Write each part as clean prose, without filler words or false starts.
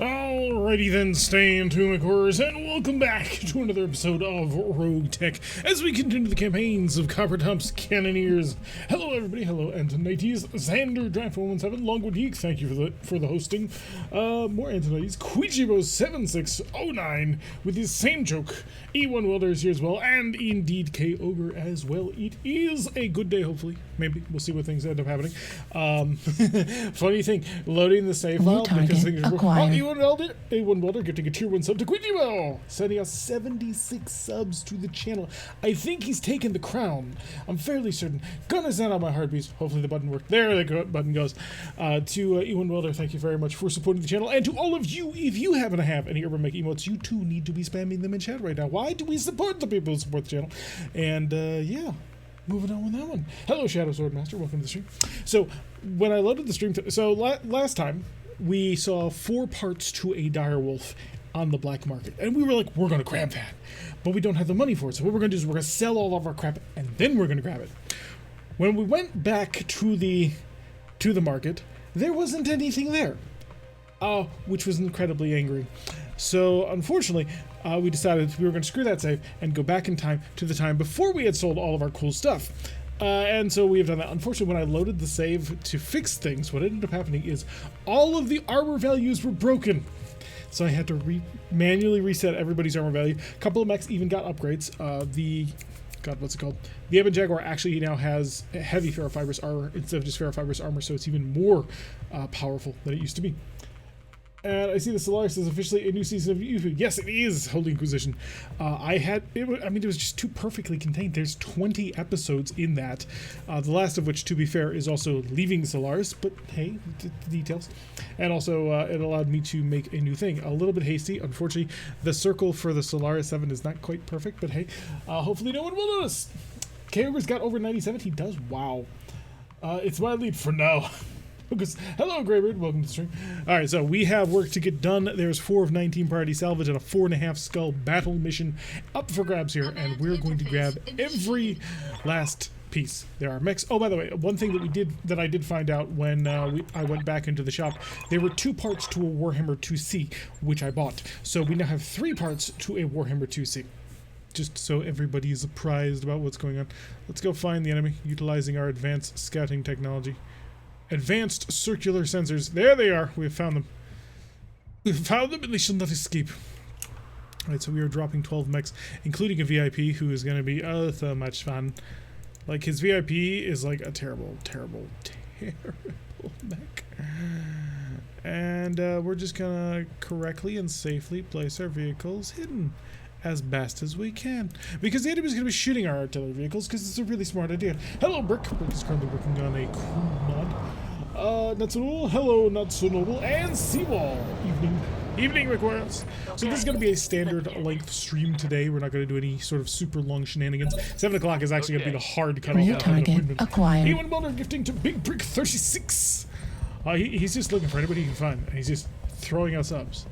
Alrighty then, stay tuned, McWhorrs, and welcome back to another episode of Rogue Tech as we continue the campaigns of Coppertop's Cannoneers. Hello everybody, hello Antonites, Xander Draft117, Longwood Geek, thank you for the hosting. More Antonites, Quijibo7609 with his same joke, E1 Welder is here as well, and indeed K Ogre as well. It is a good day, hopefully. Maybe. We'll see what things end up happening. Funny thing, loading the save file because things are A1 Welder getting a tier 1 sub to Quijibo, sending us 76 subs to the channel. I think he's taken the crown. I'm fairly certain. Gonna send out my heartbeats. Hopefully the button worked. There the button goes. To E1 Welder, thank you very much for supporting the channel. And to all of you, if you happen to have any Urban Mech emotes, you too need to be spamming them in chat right now. Why do we support the people who support the channel? And yeah. Moving on with that one. Hello, Shadow Swordmaster. Welcome to the stream. So, when I loaded the stream... last time, we saw 4 parts to a direwolf on the black market. And we were like, we're going to grab that. But we don't have the money for it. So what we're going to do is we're going to sell all of our crap, and then we're going to grab it. When we went back to the market, there wasn't anything there. Which was incredibly angry. So, unfortunately, we decided we were going to screw that save and go back in time to the time before we had sold all of our cool stuff. And so we have done that. Unfortunately, when I loaded the save to fix things, what ended up happening is all of the armor values were broken. So I had to manually reset everybody's armor value. A couple of mechs even got upgrades. What's it called? The Ebon Jaguar actually now has heavy ferrofibrous armor instead of just ferrofibrous armor, so it's even more powerful than it used to be. And I see the Solaris is officially a new season of YouTube. Yes, it is, Holy Inquisition. It was just too perfectly contained. There's 20 episodes in that. The last of which, to be fair, is also leaving Solaris, but hey, details. And also, it allowed me to make a new thing. A little bit hasty. Unfortunately, the circle for the Solaris VII is not quite perfect, but hey, hopefully no one will notice. K-Ogre's got over 97. He does. Wow. It's my lead for now. Because, hello, Greybeard, welcome to the stream. Alright, so we have work to get done. There's 4 of 19 priority salvage and a 4.5 skull battle mission up for grabs here, and we're going to grab every last piece. There are mechs. Oh, by the way, one thing that I did find out when I went back into the shop, there were 2 parts to a Warhammer 2C, which I bought. So we now have 3 parts to a Warhammer 2C. Just so everybody is apprised about what's going on. Let's go find the enemy, utilizing our advanced scouting technology. Advanced circular sensors. There they are. We have found them. We have found them and they shall not escape. Alright, so we are dropping 12 mechs, including a VIP who is going to be so much fun. Like, his VIP is like a terrible, terrible, terrible mech. And we're just going to correctly and safely place our vehicles hidden as best as we can, because the enemy is going to be shooting our artillery vehicles, because it's a really smart idea. Hello, Brick. Brick is currently working on a crew mod. Not so noble. Hello, not so noble. And Seawall. Evening requirements. So this is going to be a standard length stream today. We're not going to do any sort of super long shenanigans. 7 o'clock is actually going to be the hard cutoff. New target acquired. E1 Welder gifting to Big Brick 36. He's just looking for anybody he can find. He's just throwing out subs.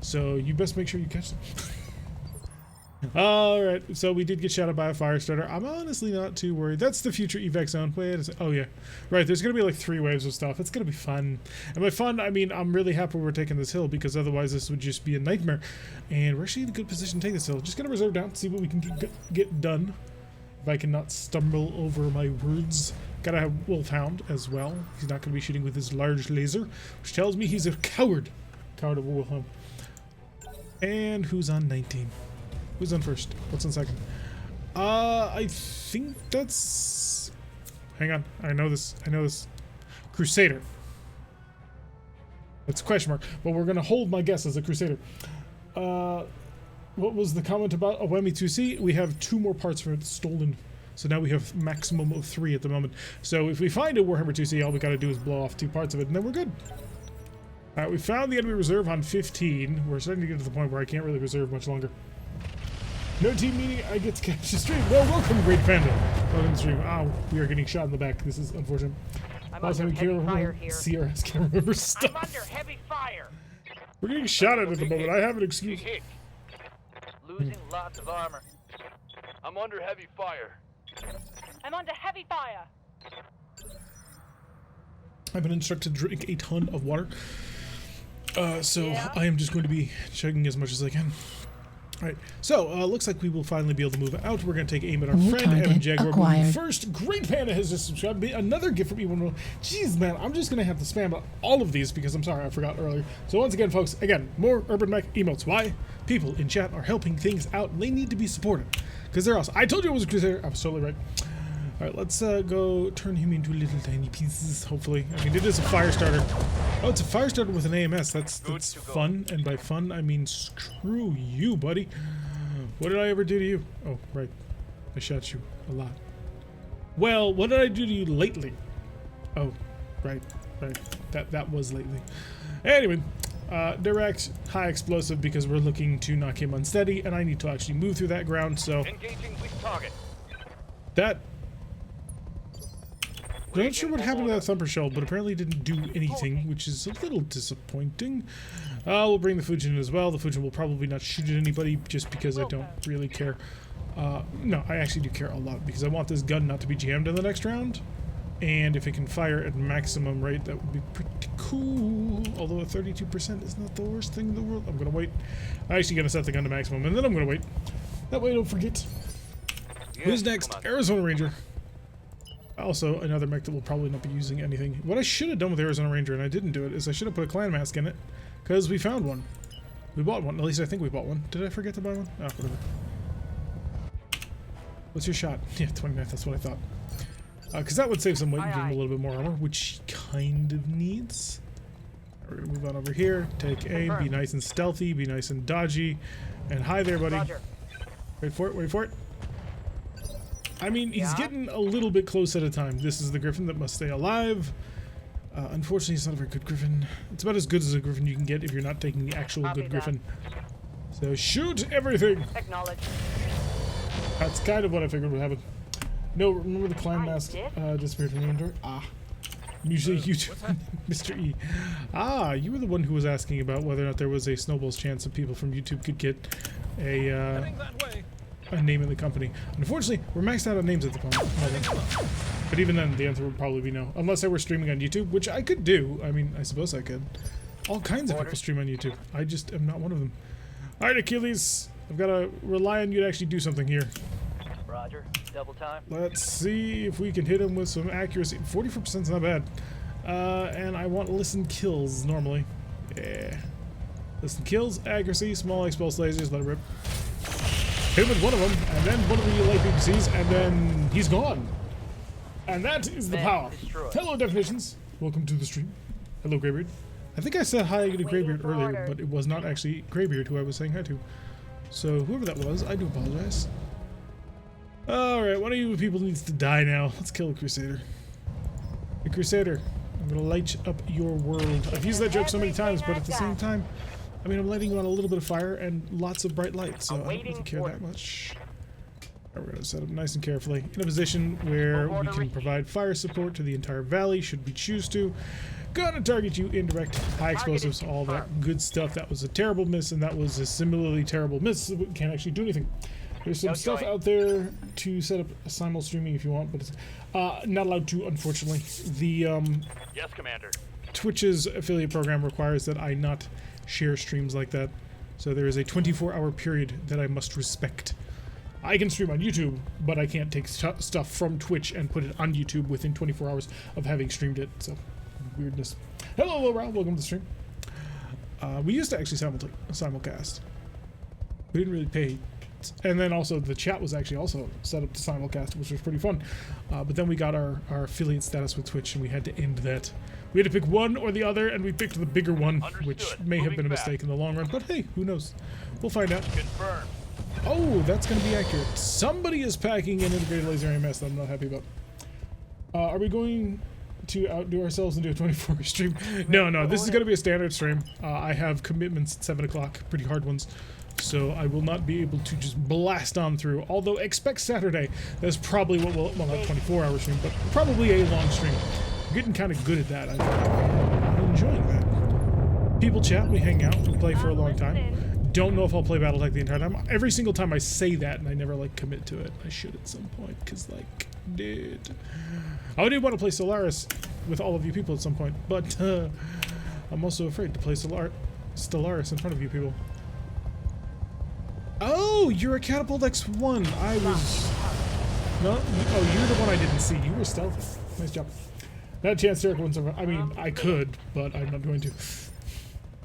So you best make sure you catch them. Alright, so we did get shot at by a fire starter. I'm honestly not too worried. That's the future evac zone. Wait a second. Oh yeah. Right, there's going to be like 3 waves of stuff. It's going to be fun. And by fun, I mean I'm really happy we're taking this hill, because otherwise this would just be a nightmare. And we're actually in a good position to take this hill. Just going to reserve down, see what we can get done. If I cannot stumble over my words. Gotta have Wolfhound as well. He's not going to be shooting with his large laser, which tells me he's a coward. Coward of a Wolfhound. And who's on 19? Who's on first? What's on second? I think that's... Hang on. I know this. Crusader. It's a question mark, but we're going to hold my guess as a Crusader. What was the comment about a Whammy 2C? We have 2 more parts for it stolen. So now we have maximum of 3 at the moment. So if we find a Warhammer 2C, all we got to do is blow off 2 parts of it, and then we're good. Alright, we found the enemy reserve on 15. We're starting to get to the point where I can't really reserve much longer. No team meeting, I get to catch the stream. Well, welcome, Great Panda. Welcome to the stream. Oh, we are getting shot in the back. This is unfortunate. I'm under heavy fire here. CRS can't remember stuff. I'm under heavy fire. We're getting shot at the moment. I have an excuse. Losing lots of armor. I'm under heavy fire. I'm under heavy fire. I've been instructed to drink a ton of water. So Yeah? I am just going to be checking as much as I can. Alright, so looks like we will finally be able to move out. We're going to take aim at our New friend Evan target Jaguar. acquired. But first, Great Panda has just subscribed. Another gift from E1. Jeez, man, I'm just going to have to spam all of these because I'm sorry, I forgot earlier. So once again, folks, again, more Urban Mech emotes. Why? People in chat are helping things out and they need to be supported because they're awesome. I told you it was a Crusader. I was totally right. Alright, let's go turn him into little tiny pieces, hopefully. I mean, it is a fire starter. Oh, it's a fire starter with an AMS. That's fun, and by fun, I mean screw you, buddy. What did I ever do to you? Oh, right. I shot you a lot. Well, what did I do to you lately? Oh, right. That was lately. Anyway, direct, high explosive because we're looking to knock him unsteady, and I need to actually move through that ground, so... Engaging weak target. That... I'm not sure what happened to that thumper shell, but apparently it didn't do anything, which is a little disappointing. We'll bring the Fujin in as well. The Fujin will probably not shoot at anybody just because I don't really care. No, I actually do care a lot because I want this gun not to be jammed in the next round. And if it can fire at maximum rate, that would be pretty cool. Although a 32% is not the worst thing in the world. I'm going to wait. I'm actually going to set the gun to maximum, and then I'm going to wait. That way I don't forget. Who's next? Arizona Ranger. Also, another mech that will probably not be using anything. What I should have done with Arizona Ranger, and I didn't do it, is I should have put a clan mask in it. Because we found one. We bought one. At least I think we bought one. Did I forget to buy one? Ah, whatever. What's your shot? Yeah, 29th. That's what I thought. Because that would save some weight and give him a little bit more armor, which he kind of needs. We're going to move on over here. Take aim. Be nice and stealthy. Be nice and dodgy. And hi there, buddy. Roger. Wait for it. Wait for it. I mean, he's getting a little bit close at a time. This is the Griffin that must stay alive. Unfortunately, it's not a very good Griffin. It's about as good as a Griffin you can get if you're not taking the actual Copy good that. Griffin. So shoot everything! Acknowledge. That's kind of what I figured would happen. No, remember the clan I mask did? disappeared from the inventory? Ah. Usually you too, Mr. E. Ah, you were the one who was asking about whether or not there was a snowball's chance that people from YouTube could get a name in the company. Unfortunately, we're maxed out on names at the moment. But even then, the answer would probably be no. Unless I were streaming on YouTube, which I could do. I mean, I suppose I could. All kinds of people stream on YouTube. I just am not one of them. Alright, Achilles. I've got to rely on you to actually do something here. Roger. Double time. Let's see if we can hit him with some accuracy. 44% is not bad. And I want listen kills normally. Yeah. Listen kills, accuracy, small expulse lasers, let it rip. Hit him with one of them, and then one of the light BPCs, and then he's gone. And that is the power. destroyed. Hello, Definitions. Welcome to the stream. Hello, Greybeard. I think I said hi to Greybeard for earlier, orders. but it was not actually Greybeard who I was saying hi to. So whoever that was, I do apologize. Alright, one of you people needs to die now. Let's kill a Crusader. The Crusader, I'm gonna light up your world. I've used that joke so many times, but at the same time, I mean, I'm letting you on a little bit of fire and lots of bright light, so I don't really care that much. We're gonna set up nice and carefully in a position where we can provide fire support to the entire valley, should we choose to. Gonna target you indirect, high explosives, all that good stuff. That was a terrible miss, and that was a similarly terrible miss. We can't actually do anything. There's some stuff out there to set up a simul streaming if you want, but it's not allowed to, unfortunately. The Yes, Commander. Twitch's affiliate program requires that I not share streams like that. So there is a 24-hour period that I must respect. I can stream on YouTube, but I can't take stuff from Twitch and put it on YouTube within 24 hours of having streamed it. So, weirdness. Hello, Lowbrow. Welcome to the stream. We used to actually simulcast. We didn't really pay. And then also the chat was actually also set up to simulcast, which was pretty fun. But then we got our affiliate status with Twitch, and we had to end that. We had to pick one or the other, and we picked the bigger one, which Understood. may have Moving been a back. mistake in the long run. But hey, who knows? We'll find out. Confirmed. Oh, that's going to be accurate. Somebody is packing an integrated laser AMS that I'm not happy about. Are we going to outdo ourselves and do a 24-hour stream? No, this is going to be a standard stream. I have commitments at 7 o'clock, pretty hard ones. So I will not be able to just blast on through. Although expect Saturday. That's probably what will, well, not 24-hour stream, but probably a long stream. I'm getting kind of good at that. I'm enjoying that. People chat, we hang out, we play for a long time. Don't know if I'll play BattleTech the entire time. Every single time I say that, and I never like commit to it. I should at some point, because like, dude, I do want to play Solaris with all of you people at some point, but I'm also afraid to play Solaris in front of you people. Oh, you're a Catapult X1. I was... No, oh, you're the one I didn't see. You were stealthy. Nice job. Not a chance to ones over. I mean, I could, but I'm not going to.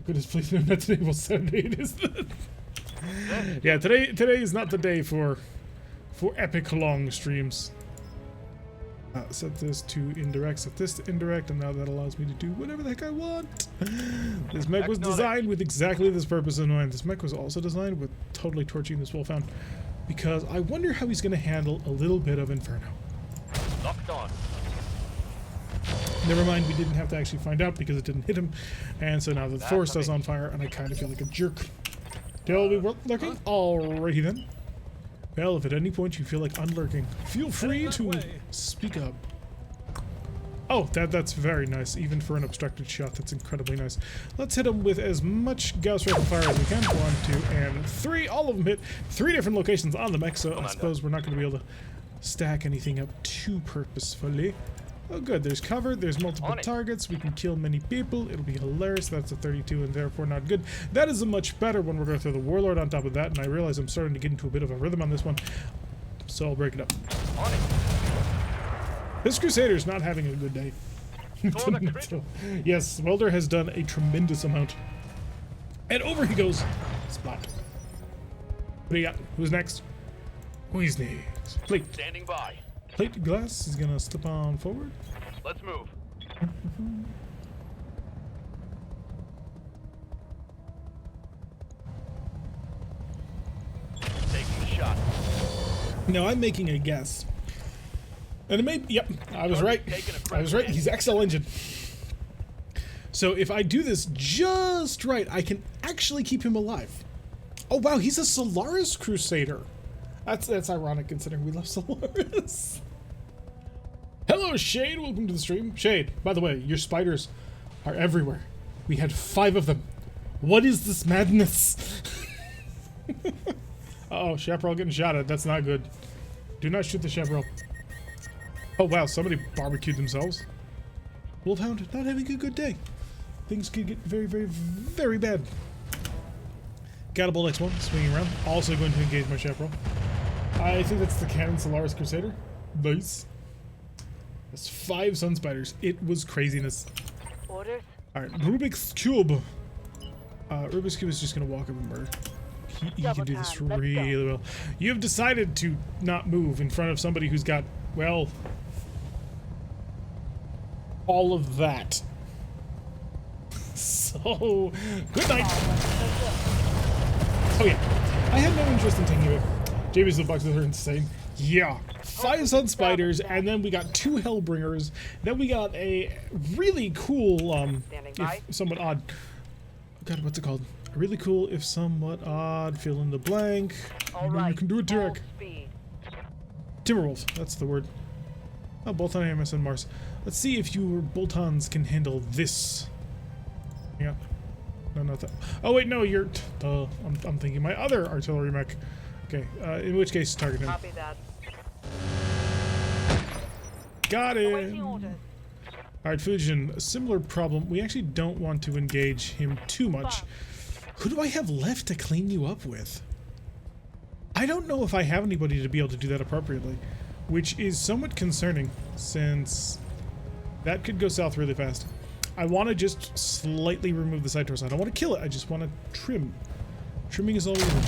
Goodness, please no, not today. Well, Saturday it is. Yeah, today is not the day for epic long streams. Set this to indirect, set this to indirect, and now that allows me to do whatever the heck I want. This mech was designed with exactly this purpose in mind. This mech was also designed with totally torching this Wolfhound, because I wonder how he's going to handle a little bit of Inferno. Locked on. Never mind, we didn't have to actually find out because it didn't hit him, and so now the forest is on fire, and I kind of feel like a jerk. They'll be lurking? Alrighty then. Well, if at any point you feel like unlurking, feel free to speak up. Oh, that's very nice. Even for an obstructed shot, that's incredibly nice. Let's hit him with as much Gauss rifle fire as we can. 1, 2, and 3. All of them hit 3 different locations on the mech, so I suppose we're not going to be able to stack anything up too purposefully. Oh good, there's cover, there's multiple targets, we can kill many people, it'll be hilarious. That's a 32 and therefore not good. That is a much better one. We're going to throw the Warlord on top of that, and I realize I'm starting to get into a bit of a rhythm on this one, so I'll break it up. This Crusader's not having a good day. Yes, Welder has done a tremendous amount. And over he goes. Splat. What do you got? Who's next? Who's next? Plate. Standing by. Plate glass is gonna slip on forward. Let's move. Taking the shot. Now I'm making a guess. And it may, yep, I was right. I was right. He's XL engine. So if I do this just right, I can actually keep him alive. Oh wow, he's a Solaris Crusader. That's ironic considering we love Solaris. Hello, Shade. Welcome to the stream. Shade, by the way, your spiders are everywhere. We had 5 of them. What is this madness? Uh-oh, Chaparral getting shot at. That's not good. Do not shoot the Chaparral. Oh, wow, somebody barbecued themselves. Wolfhound not having a good day. Things could get very, very, very bad. Catapult X1 swinging around. Also going to engage my Chaparral. I think that's the Cannon Solaris Crusader. Nice. That's 5 Sun Spiders. It was craziness. Orders? Alright, Rubik's Cube. Rubik's Cube is just going to walk up and murder. He can do this really well. You have decided to not move in front of somebody who's got, well, all of that. So, good night. Oh yeah, I have no interest in taking it. JB's little boxes are insane. Yeah, 5 Sun Spiders, and then we got 2 Hellbringers. Then we got a really cool, if somewhat odd. God, what's it called? Really cool, if somewhat odd. Fill in the blank. You can do it, Derek. Timberwolf, that's the word. Oh, Bolton AMS and Mars. Let's see if your Boltons can handle this. Yeah. No, not that. Oh wait, no, you're. I'm thinking my other artillery mech. Okay, in which case, target him. Copy that. Got it. Alright, Fujin, a similar problem. We actually don't want to engage him too much. Who do I have left to clean you up with? I don't know if I have anybody to be able to do that appropriately, which is somewhat concerning, since that could go south really fast. I want to just slightly remove the side torso. I don't want to kill it, I just want to trim. Trimming is all we need.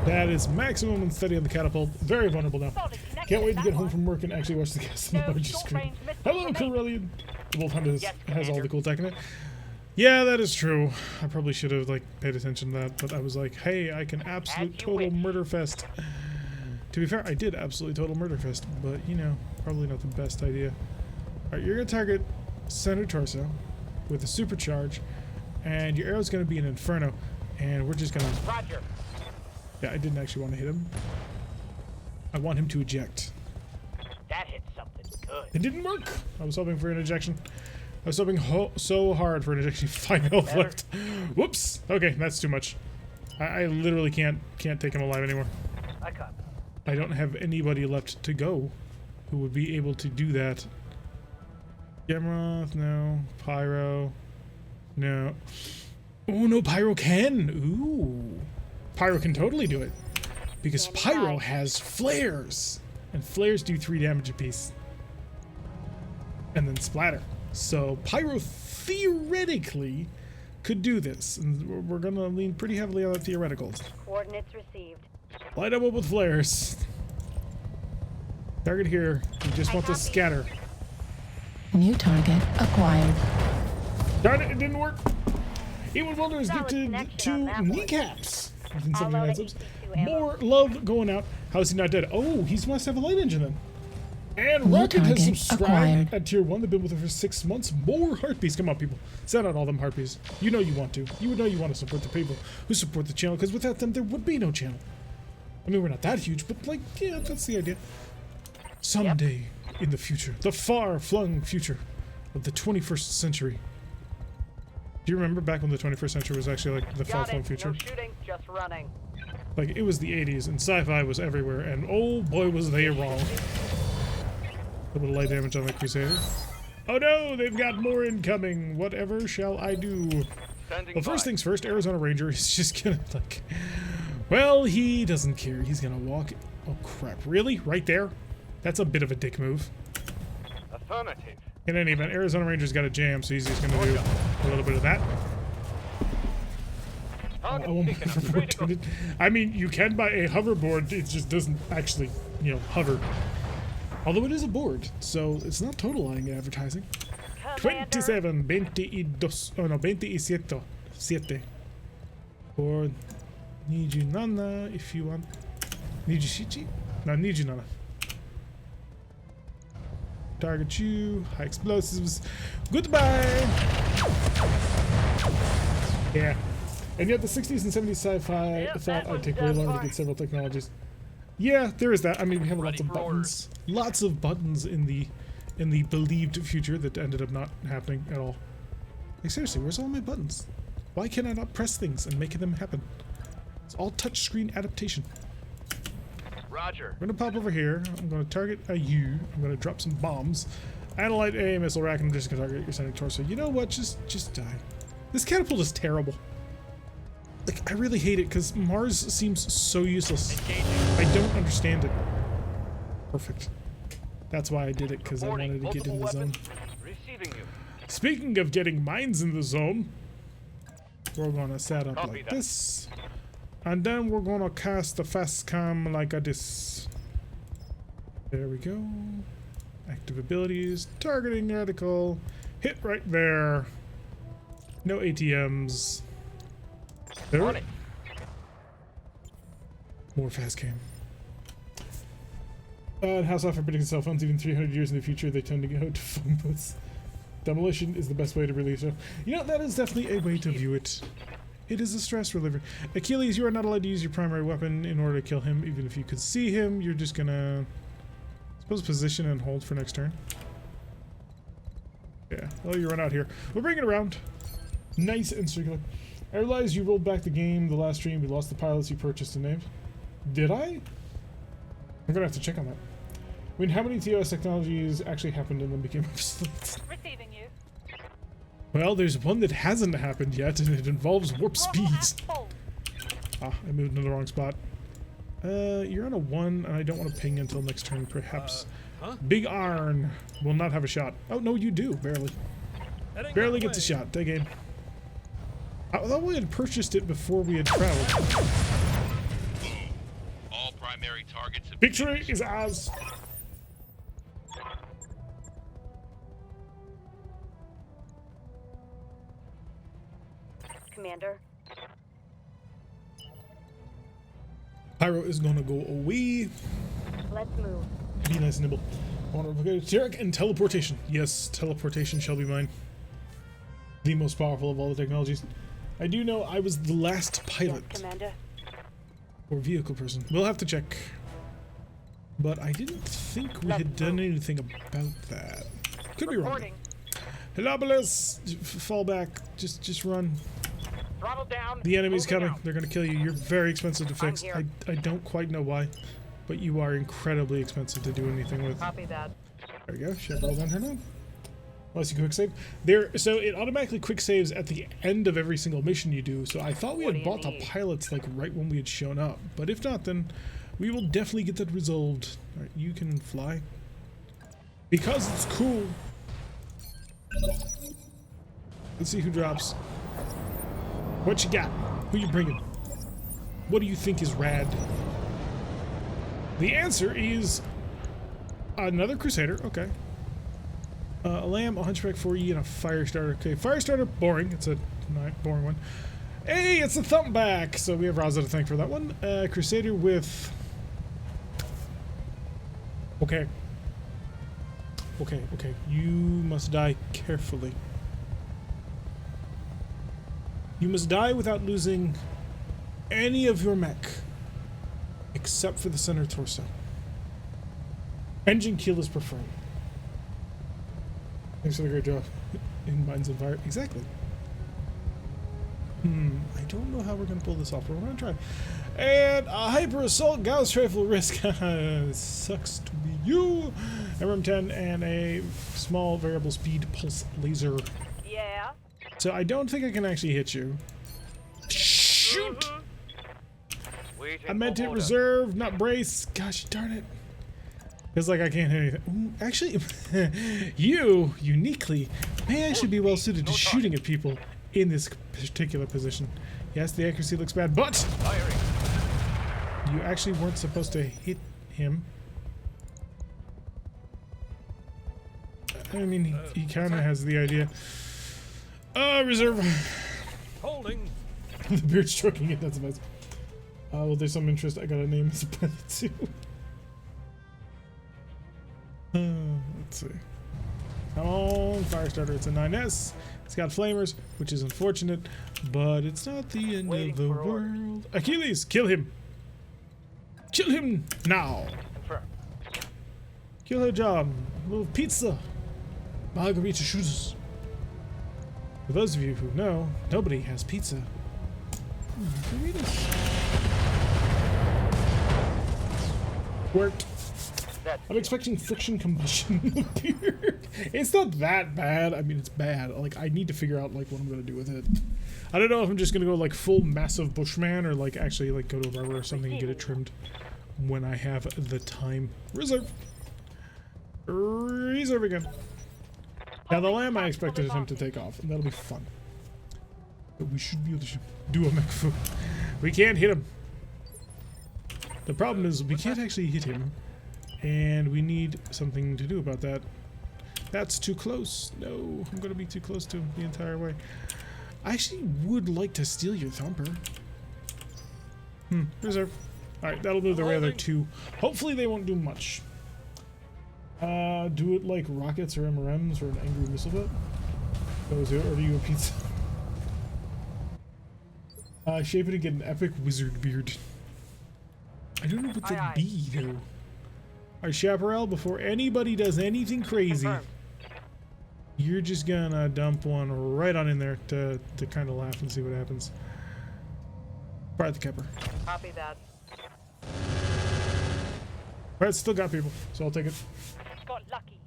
That is maximum and steady on the catapult. Very vulnerable now. Can't wait to get home from work and actually watch the cast on the large screen. Hello, Corellian. The Wolfhound has all the cool tech in it. Yeah, that is true. I probably should have paid attention to that, but I was like, hey, I can absolute total murder fest. To be fair, I did absolutely total murder fest, but you know, probably not the best idea. Alright, you're gonna target center torso with a supercharge, and your arrow's gonna be an Inferno, and we're just gonna. Roger. Yeah, I didn't actually want to hit him. I want him to eject. That hit something good. It didn't work. I was hoping for an ejection. I was hoping so hard for an ejection. 5 health left. Whoops. Okay, that's too much. I literally can't take him alive anymore. I caught. I don't have anybody left to go who would be able to do that. Gamroth, no. Pyro, no. Oh no, Pyro can. Ooh, Pyro can totally do it because Pyro has flares, and flares do 3 damage apiece, and then splatter. So Pyro theoretically could do this, and we're gonna lean pretty heavily on the theoreticals. Coordinates received. Light up with flares. Target here. You just want to scatter. New target acquired. Darn it, it didn't work. E1 Welder is Solid gifted connection on 2 that one. kneecaps. Within I'll 79 load subs. AT2 ammo. More love going out. How is he not dead? Oh, he must have a light engine then. And New Rocket has target subscribed acquired. at tier 1. They've been with us for 6 months. More heartbeats. Come on, people. Send out all them heartbeats. You know you want to. You would know you want to support the people who support the channel, because without them, there would be no channel. I mean, we're not that huge, but like, yeah, that's the idea. Someday in the future, the far-flung future of the 21st century. Do you remember back when the 21st century was actually like the Got far-flung it. future? No shooting, just running. Like, it was the 80s, and sci-fi was everywhere, and oh boy was they wrong. A little light damage on the Crusader. Oh no, they've got more incoming. Whatever shall I do? Standing Well, first by. things first, Arizona Ranger is just gonna, like... Well, he doesn't care. He's gonna walk... Oh crap, really? Right there? That's a bit of a dick move. Affirmative. In any event, Arizona Ranger's got a jam, so he's just gonna do a little bit of that. Target I won't buy a taken. hoverboard, Critical. dude. I mean, you can buy a hoverboard, it just doesn't actually, you know, hover. Although it is a board, so it's not total lying advertising. Commander. 27, 22, oh no, 27, 7. Or need you nana if you want. Need you shichi? No, need you nana. Target you, high explosives. Goodbye! Yeah. And yet the 60s and 70s sci-fi Yep, thought that I'd one's take way done longer to fine. get several technologies. Yeah, there is that. I mean, we have Ready lots of for buttons. Lots of buttons in the believed future that ended up not happening at all. Like, seriously, where's all my buttons? Why can I not press things and make them happen? It's all touchscreen adaptation. Roger. I'm gonna pop over here. I'm gonna target a U. I'm gonna drop some bombs. And a light A missile rack, and I'm just gonna target your sending torso. You know what? Just die. This catapult is terrible. Like, I really hate it because Mars seems so useless. Engaging. I don't understand it. Perfect. That's why I did it, because I Reporting. wanted to get in the Multiple zone. weapons. Receiving you. Speaking of getting mines in the zone, we're gonna set up Copy like that. this. And then we're gonna cast the fast cam like a this. There we go. Active abilities, targeting reticle, hit right there. No ATMs. There. On it. More fast cam. House offer predicting cell phones even 300 years in the future, they tend to go to phone booths. Demolition is the best way to release it. You know, that is definitely a way to view it. It is a stress reliever. Achilles, you are not allowed to use your primary weapon in order to kill him. Even if you could see him, you're just gonna... suppose position and hold for next turn. Yeah, well, you run out here. We'll bring it around. Nice and circular. I realize you rolled back the game the last stream. We lost the pilots you purchased and named. Did I? I'm gonna have to check on that. I mean, how many TOS technologies actually happened and then became obsolete? Receiving you. Well, there's one that hasn't happened yet, and it involves warp speeds. Full. Ah, I moved into the wrong spot. You're on a 1, and I don't want to ping until next turn, perhaps. Big Arn will not have a shot. Oh, no, you do, barely. Barely gets a shot. That game. I thought we had purchased it before we had traveled. All primary targets have Victory is ours. Commander. Pyro is gonna go away. Let's move. Be nice and nimble. I want to look at Tarek and teleportation. Yes, teleportation shall be mine. The most powerful of all the technologies. I do know I was the last pilot Yes, Commander. or vehicle person. We'll have to check. But I didn't think we had done anything about that. Could be wrong. Reporting. Helobolus, fall back. Just run. Throttle down. The enemy's Moving coming. out. They're gonna kill you. You're very expensive to fix. here. I don't quite know why, but you are incredibly expensive to do anything with. Copy that. There we go. Ship all done. Turn on. Unless you quick save. There, so it automatically quick saves at the end of every single mission you do. So I thought we What had do you bought the need? pilots like right when we had shown up. But if not, then we will definitely get that resolved. Alright, you can fly. Because it's cool. Let's see who drops. What you got? Who you bringing? What do you think is rad? The answer is another Crusader. Okay. A Lamb, a Hunchback 4E, and a Firestarter. Okay, Firestarter, boring. It's a boring one. Hey, it's a Thumpback! So we have Raza to thank for that one. Crusader with... Okay. Okay. You must die carefully. You must die without losing any of your mech. Except for the center torso. Engine kill is preferred. Thanks for the great job. In Mines and Fire. Exactly. I don't know how we're going to pull this off, but we're going to try. And a Hyper Assault Gauss Rifle Risk. Sucks to be you. MM10 and a small variable speed pulse laser. Yeah. So I don't think I can actually hit you. Shoot! Waiting I meant for it order. reserve, not brace. Gosh darn it. Feels like I can't hit anything. Ooh, actually, you, uniquely, may actually be well suited to shooting at people in this particular position. Yes, the accuracy looks bad, but Firing. you actually weren't supposed to hit him. I mean, he kind of has the idea. Reserve. Holding. The beard stroking it, that's amazing. Well, there's some interest. I got a name as a pilot too. Let's see. Come on, Firestarter. It's a 9S. It's got flamers, which is unfortunate, but it's not the end Waiting of the for orders. world. Achilles, kill him. Kill him now. Confirm. Kill her job. A little pizza. Margarita shoes. For those of you who know, nobody has pizza. Margaritas. Worked. That's I'm expecting friction combustion in the beard. It's not that bad. I mean, it's bad. Like, I need to figure out, like, what I'm going to do with it. I don't know if I'm just going to go, like, full massive Bushman or, like, actually, like, go to a barber or something and get it trimmed when I have the time. Reserve. Reserve again. Now, the Lamb I expected him to take off, and that'll be fun. But we should be able to do a mech fu. We can't hit him. The problem is we can't actually hit him. And we need something to do about that. That's too close. No, I'm going to be too close to him the entire way. I actually would like to steal your Thumper. Reserve. Alright, that'll move the other two. Hopefully they won't do much. Do it like rockets or MRMs or an angry missile boat. Those are, or do you a pizza? Shape it to get an epic wizard beard. I don't know what Aye, that'd aye. be though. Alright, Chaparral, before anybody does anything crazy, Confirmed. you're just gonna dump one right on in there to kind of laugh and see what happens. Fire the Kepper. Copy that. Alright, still got people, so I'll take it. Got lucky.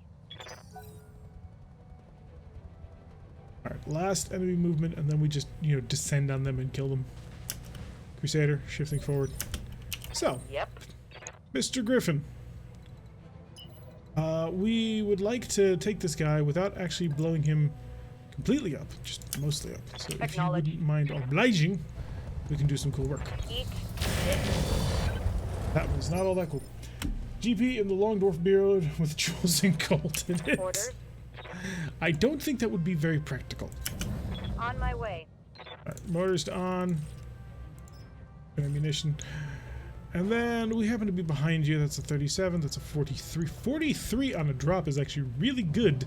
Alright, last enemy movement, and then we just, you know, descend on them and kill them. Crusader, shifting forward. So, Yep. Mr. Griffin. We would like to take this guy without actually blowing him completely up, just mostly up. So if you Acknowledge. wouldn't mind obliging, we can do some cool work. Eat. That was not all that cool. GP in the Long Dwarf Beard with jewels and gold in it. Orders. I don't think that would be very practical. On my way. Alright, motors on. Ammunition. And then we happen to be behind you. That's a 37. That's a 43. 43 on a drop is actually really good.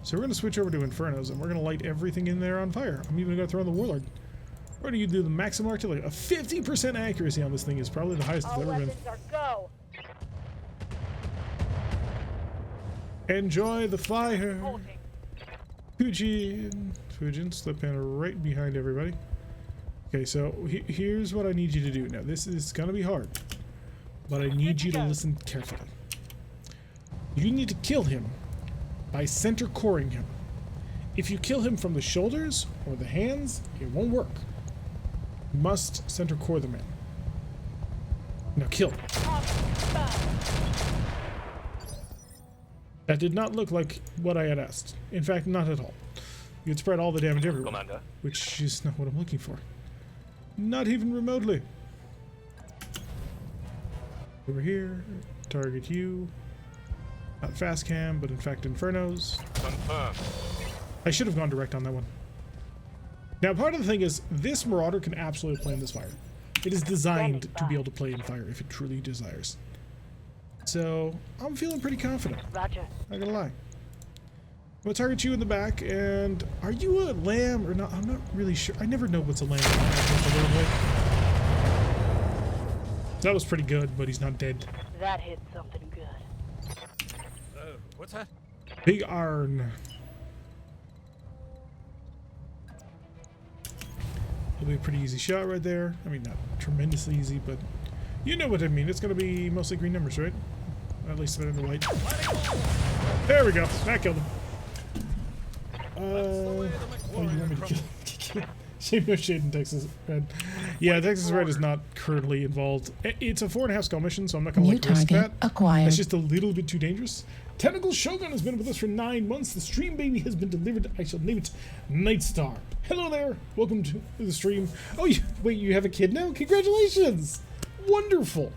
So we're going to switch over to Infernos, and we're going to light everything in there on fire. I'm even going to throw in the Warlord. We're going to do the maximum artillery. A 50% accuracy on this thing is probably the highest it's All ever been. weapons are go. Enjoy the fire. Holding. Fujin, slip in right behind everybody. Okay, so here's what I need you to do. Now, this is going to be hard, but I need you to listen carefully. You need to kill him by center coring him. If you kill him from the shoulders or the hands, it won't work. You must center core the man. Now kill. That did not look like what I had asked. In fact, not at all. You could spread all the damage everywhere, Commander. which is not what I'm looking for. Not even remotely. Over here, target you. Not fast cam, but in fact Infernos. Confirmed. I should have gone direct on that one. Now, part of the thing is, this Marauder can absolutely play in this fire. It is designed to be able to play in fire if it truly desires. So, I'm feeling pretty confident. Roger. Not gonna lie. I'm gonna target you in the back, and are you a lamb or not? I'm not really sure. I never know what's a lamb. That was pretty good, but he's not dead. That hit something good. What's that? Big Arn. It'll be a pretty easy shot right there. I mean, not tremendously easy, but you know what I mean. It's gonna be mostly green numbers, right? At least they're in the white. There we go. That killed him. Oh, you want me to kill? Shame no shade in Texas Red. Yeah, Texas Red is not currently involved. It's a 4.5 skull mission, so I'm not gonna New like risk target that. acquired. That's just a little bit too dangerous. Tentacle Shogun has been with us for 9 months. The stream baby has been delivered. I shall name it Nightstar. Hello there. Welcome to the stream. Oh, wait, you have a kid now? Congratulations. Wonderful.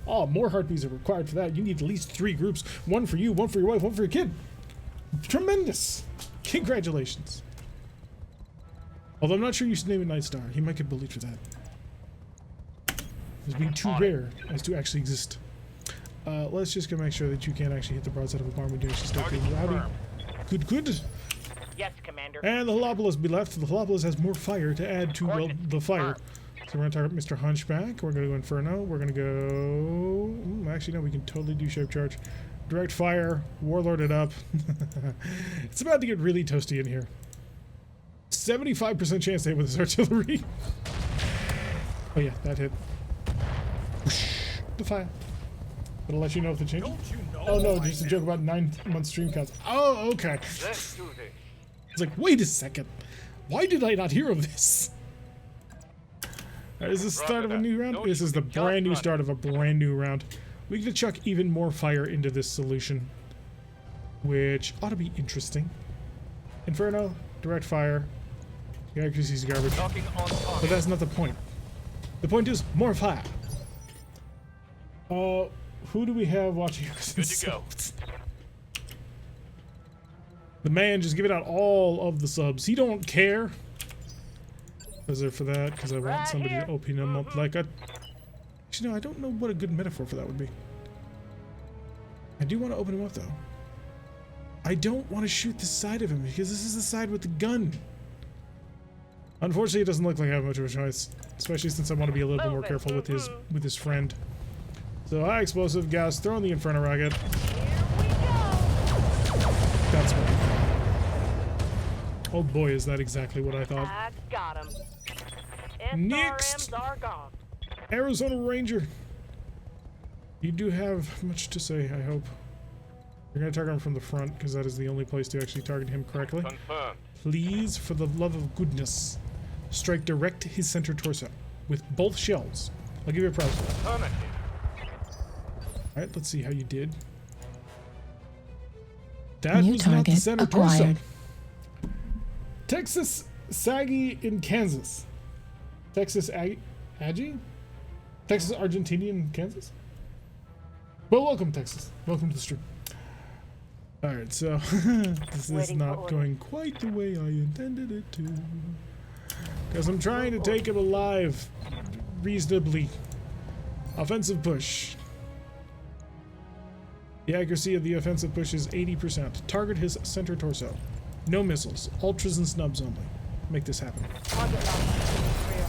Oh, more heartbeats are required for that. You need at least 3 groups. 1 for you, 1 for your wife, 1 for your kid. Tremendous. Congratulations. Although I'm not sure you should name it Nightstar. He might get bullied for that. As being too rare as to actually exist. Let's just go make sure that you can't actually hit the broadside of a bomb when you actually start getting rowdy. Good, good. Yes, Commander. And the Holopolis be left. The Holopolis has more fire to add to, well, the fire. So we're going to target Mr. Hunchback. We're going to go Inferno. We're going to go... actually, no, we can totally do Shape Charge. Direct fire. Warlord it up. It's about to get really toasty in here. 75% chance to hit with his artillery. Oh yeah, that hit. Whoosh. The fire. It'll let you know if the change. Don't you know? Oh no, just a joke about 9-month stream counts. Oh, okay. Let's do this. It's like, wait a second. Why did I not hear of this? Is this the start of a new round? This is the brand new start of a brand new round. We get to chuck even more fire into this solution, which ought to be interesting. Inferno, direct fire. The accuracy is garbage. Knocking on But target. that's not the point. The point is more fire. Who do we have watching us? Good to go. The man just giving out all of the subs. He don't care. Is there for that? Because I want somebody to open him up like a... Actually, no, I don't know what a good metaphor for that would be. I do want to open him up, though. I don't want to shoot this side of him, because this is the side with the gun. Unfortunately, it doesn't look like I have much of a choice. Especially since I want to be a little bit more careful with his friend. So, high explosive gas, throwing the Inferno rocket. That's what I thought. Oh boy, is that exactly what I thought. I got him. Next. SRMs are gone. Arizona Ranger. You do have much to say, I hope. You're going to target him from the front, because that is the only place to actually target him correctly. Confirmed. Please, for the love of goodness, strike direct his center torso with both shells. I'll give you a prize for that. Affirmative. Alright, let's see how you did. That New was not the target center acquired. torso. Texas Saggy in Kansas. Texas Aggie? Texas Argentinian in Kansas? Well, welcome, Texas. Welcome to the stream. Alright, so this is Waiting for not orders. going quite the way I intended it to. Because I'm trying to take him alive reasonably. Offensive push. The accuracy of the offensive push is 80%. Target his center torso. No missiles. Ultras and snubs only. Make this happen. Target locked. Clear.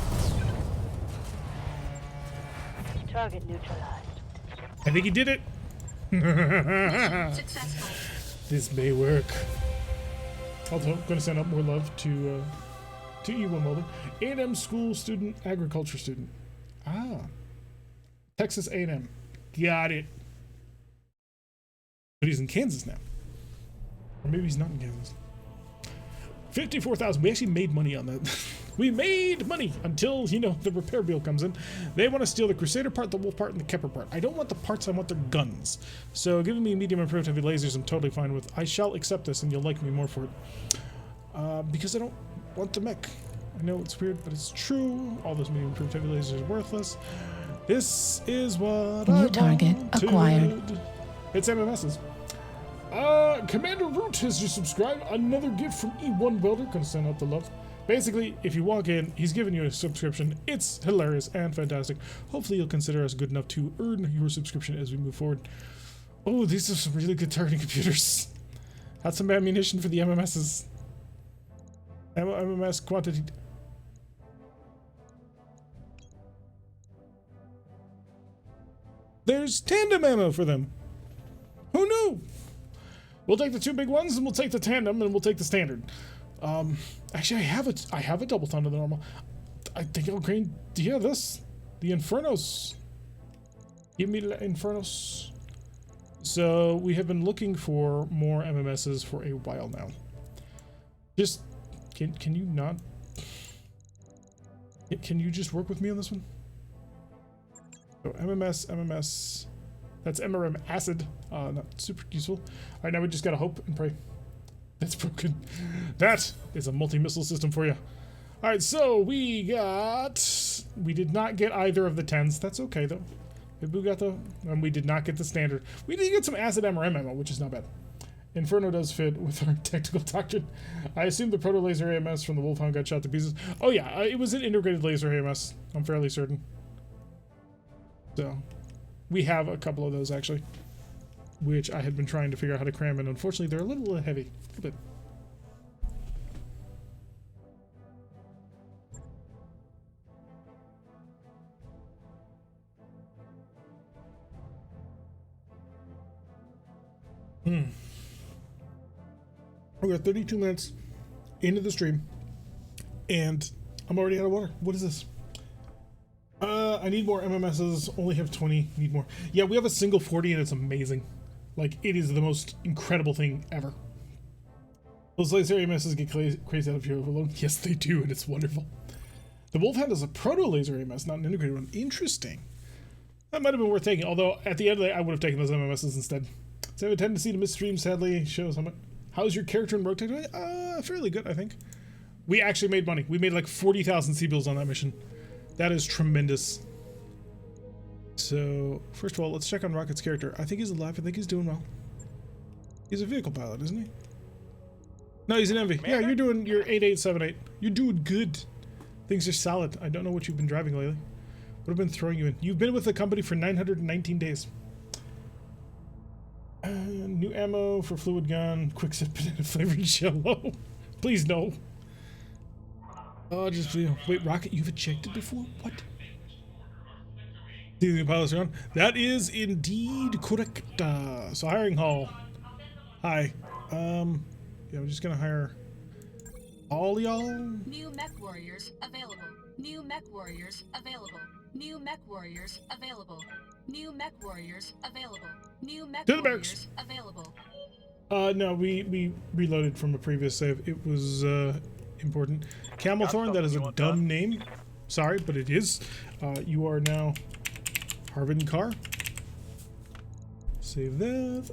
Target neutralized. I think he did it. This may work. Also, going to send out more love to E1 Mulder. A&M school student, agriculture student. Ah. Texas A&M. Got it. But he's in Kansas now. Or maybe he's not in Kansas. 54,000. We actually made money on that. We made money until, you know, the repair bill comes in. They want to steal the Crusader part, the Wolf part, and the Kepler part. I don't want the parts, I want their guns. So giving me medium improved heavy lasers I'm totally fine with. I shall accept this and you'll like me more for it. Because I don't want the mech. I know it's weird, but it's true. All those medium improved heavy lasers are worthless. This is what New target acquired. It's MMS's. Commander Root has just subscribed. Another gift from E1 Welder. Gonna send out the love. Basically, if you walk in, he's giving you a subscription. It's hilarious and fantastic. Hopefully you'll consider us good enough to earn your subscription as we move forward. Oh, these are some really good targeting computers. That's some ammunition for the MMSs. MMS quantity. There's tandem ammo for them. Who knew? We'll take the two big ones, and we'll take the tandem, and we'll take the standard. Actually, I have a double thunder the normal. I think I'll green. Yeah, this, the Infernos. Give me the Infernos. So we have been looking for more MMSs for a while now. Just can you not? Can you just work with me on this one? So MMS. That's MRM acid. Not super useful. All right, now we just gotta hope and pray. That's broken. That is a multi-missile system for you. All right, so we did not get either of the 10s. That's okay though. Maybe we got and we did not get the standard. We did get some acid MRM ammo, which is not bad. Inferno does fit with our tactical doctrine. I assume the proto laser AMS from the Wolfhound got shot to pieces. Oh yeah, it was an integrated laser AMS. I'm fairly certain. So we have a couple of those actually, which I had been trying to figure out how to cram in. Unfortunately, they're a little heavy. A little bit. We're 32 minutes into the stream, and I'm already out of water. What is this? I need more MMSs. Only have 20. Need more. Yeah, we have a single 40, and it's amazing. Like, it is the most incredible thing ever. Those laser AMSs get crazy out of your overload. Yes, they do, and it's wonderful. The Wolfhound is a proto laser AMS, not an integrated one. Interesting. That might have been worth taking, although at the end of the day, I would have taken those MMSs instead. So I have a tendency to miss streams, sadly. Shows how much. How's your character in Rogue Tech doing? Fairly good, I think. We actually made money. We made like 40,000 C-bills on that mission. That is tremendous. So, first of all, let's check on Rocket's character. I think he's alive. I think he's doing well. He's a vehicle pilot, isn't he? No, he's an Envy. Yeah, you're doing your 8878. You're doing good. Things are solid. I don't know what you've been driving lately. What have been throwing you in? You've been with the company for 919 days. New ammo for fluid gun. Quick sip banana flavored jello. Please no. Oh, just wait, Rocket, you've ejected before? What? The pilots are on. That is indeed correct. So hiring hall. Hi. Yeah, I'm just gonna hire all y'all. New mech warriors available. New mech warriors available. New mech warriors available. New mech warriors available. New mech warriors available. No, we reloaded from a previous save. It was important. Camelthorn, that is a dumb name. Sorry, but it is. You are now Harvin Carr. Save that.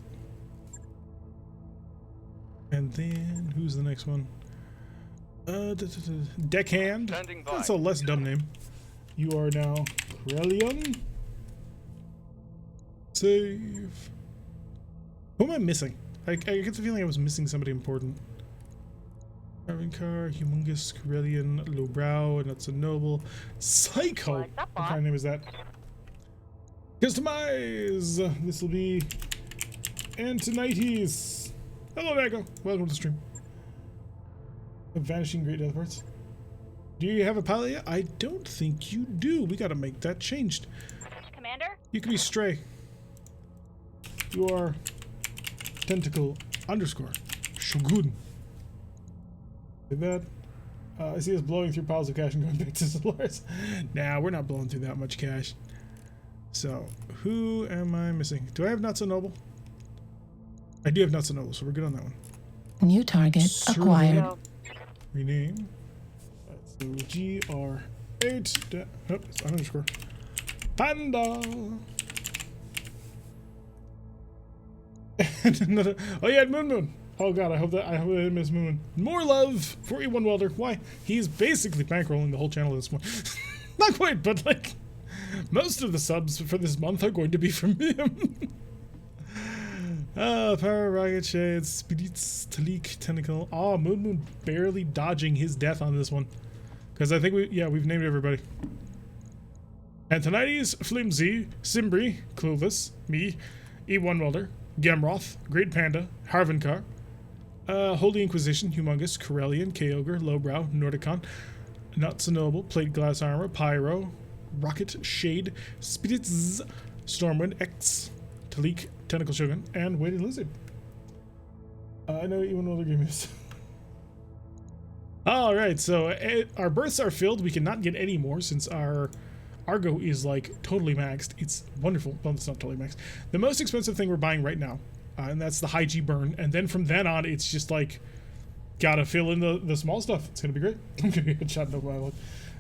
And then who's the next one? Deckhand. That's a less dumb name. You are now Corellion. Save. Who am I missing? I get the feeling I was missing somebody important. Carvincar, Humongous, Corellion, Lowbrow, and that's a noble. Psycho! What kind of name is that? Customize! This will be Antonites. Hello, Echo. Welcome to the stream. A vanishing great death parts. Do you have a pilot yet? I don't think you do. We gotta make that changed. Commander? You can be Stray. You are Tentacle _ Shogun. Like that. I see us blowing through piles of cash and going back to Solaris. Nah, we're not blowing through that much cash. So, who am I missing? Do I have Not So Noble? I do have Not So Noble, so we're good on that one. New target acquired. rename. So GR8. Oh, it's underscore. Panda. And another. Oh yeah, Moon. Oh god, I hope I didn't miss Moon. More love for E1 Welder. Why? He's basically bankrolling the whole channel this morning. Not quite, but like most of the subs for this month are going to be from him. Power Rocket Shades, Spirits, Talik, Tentacle. Oh, Moon barely dodging his death on this one. Because I think we've named everybody. Antonides, Flimsy, Simbri, Clovis, me, E1 Welder, Gemroth, Great Panda, Harvinkar, Holy Inquisition, Humongous, Corellian, K-Ogre, Lowbrow, Nordicon, Not So Noble, Plate Glass Armor, Pyro, Rocket, Shade, Spirits, Stormwind, X, Talik, Tentacle Shogun, and Weighted Lizard. I know E1 Welder gave me this. Alright, so our berths are filled. We cannot get any more since our Argo is like totally maxed. It's wonderful. Well, it's not totally maxed. The most expensive thing we're buying right now, and that's the high G burn. And then from then on, it's just like, gotta fill in the small stuff. It's gonna be great. I'm gonna get headshot no while.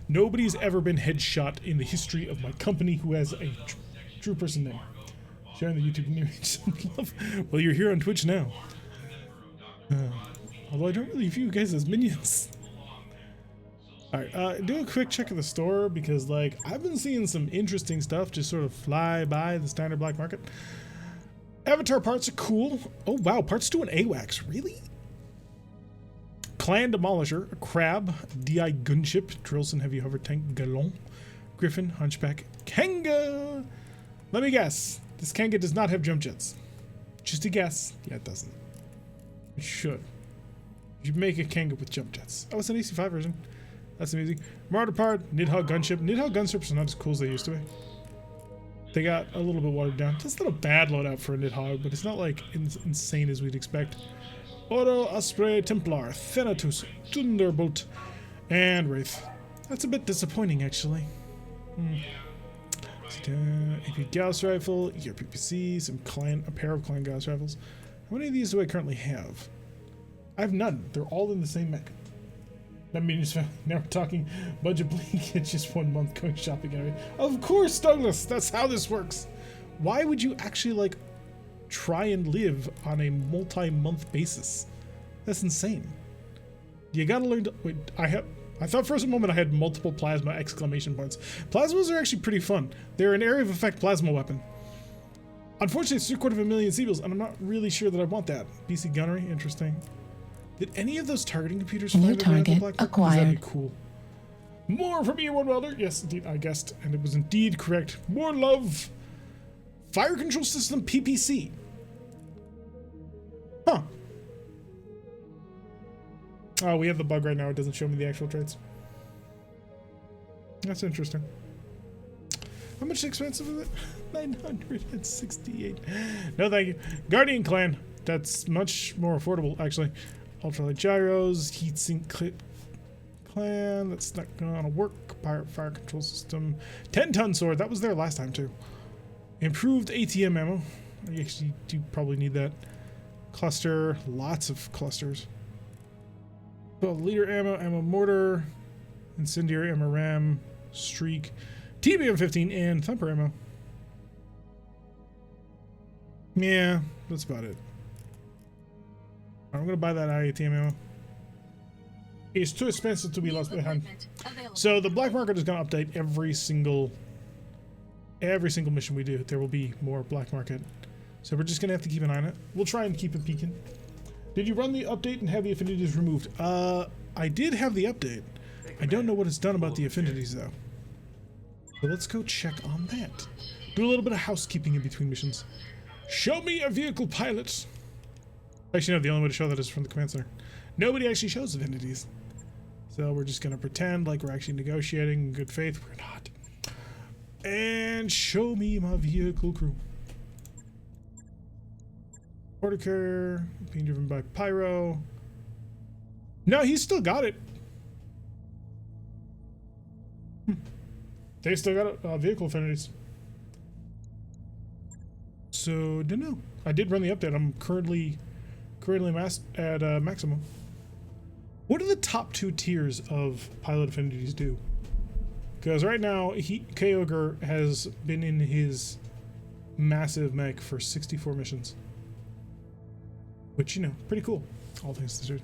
Nobody's ever been headshot in the history of my company who has a true person name. Sharing the YouTube image. Well, you're here on Twitch now. Although I don't really view you guys as minions. Alright, do a quick check of the store because, like, I've been seeing some interesting stuff just sort of fly by the standard black market. Avatar parts are cool. Oh, wow, parts to an AWACS. Really? Clan Demolisher, a Crab, DI Gunship, Drillson Heavy Hover Tank, Galon, Griffin, Hunchback, Kanga. Let me guess. This Kanga does not have jump jets. Just a guess. Yeah, it doesn't. It should. You make a Kanga with jump jets. Oh, it's an AC5 version. That's amazing. Marauder part, Nidhogg Gunship. Nidhogg Gunships are not as cool as they used to be. They got a little bit watered down. That's not a bad loadout for a Nidhogg, but it's not like insane as we'd expect. Oro, Osprey, Templar, Thanatos, Thunderbolt, and Wraith. That's a bit disappointing, actually. AP Gauss Rifle, ER PPC, a pair of Clan Gauss Rifles. How many of these do I currently have? I have none. They're all in the same mech. That means now we're talking budget bleak. It's just 1 month going shopping and everything. Of course, Douglas. That's how this works. Why would you actually like try and live on a multi-month basis? That's insane. You gotta learn to wait. I thought for a moment I had multiple plasma exclamation points. Plasmas are actually pretty fun. They're an area of effect plasma weapon. Unfortunately, it's 750,000 Seabills, and I'm not really sure that I want that. BC Gunnery, interesting. Did any of those targeting computers fly New target acquired. That'd be cool. More from E1 Welder. Yes, indeed, I guessed, and it was indeed correct. More love. Fire control system PPC. Huh. Oh, we have the bug right now. It doesn't show me the actual traits. That's interesting. How much expensive is it? 968. No, thank you. Guardian Clan. That's much more affordable, actually. Ultralight gyros, heatsink clan. That's not gonna work. Pirate fire control system. 10-ton sword. That was there last time too. Improved ATM ammo. I actually do probably need that. Cluster. Lots of clusters. 12 liter ammo. Ammo mortar. Incendiary ammo ram. Streak. TBM-15 and thumper ammo. Yeah, that's about it. I'm gonna buy that IATM ammo. It's too expensive to be lost behind. So the black market is gonna update every single mission we do. There will be more black market. So we're just gonna have to keep an eye on it. We'll try and keep it peeking. Did you run the update and have the affinities removed? I did have the update. I don't know what it's done about the affinities though. So let's go check on that. Do a little bit of housekeeping in between missions. Show me a vehicle pilot. Actually, no, the only way to show that is from the command center. Nobody actually shows affinities. So we're just going to pretend like we're actually negotiating in good faith. We're not. And show me my vehicle crew. Order carrier, being driven by Pyro. No, he's still got it. They still got vehicle affinities. So, don't know. I did run the update. I'm currently at maximum. What do the top 2 tiers of pilot affinities do? Because right now, Kyogre has been in his massive mech for 64 missions. Which, you know, pretty cool, all things considered.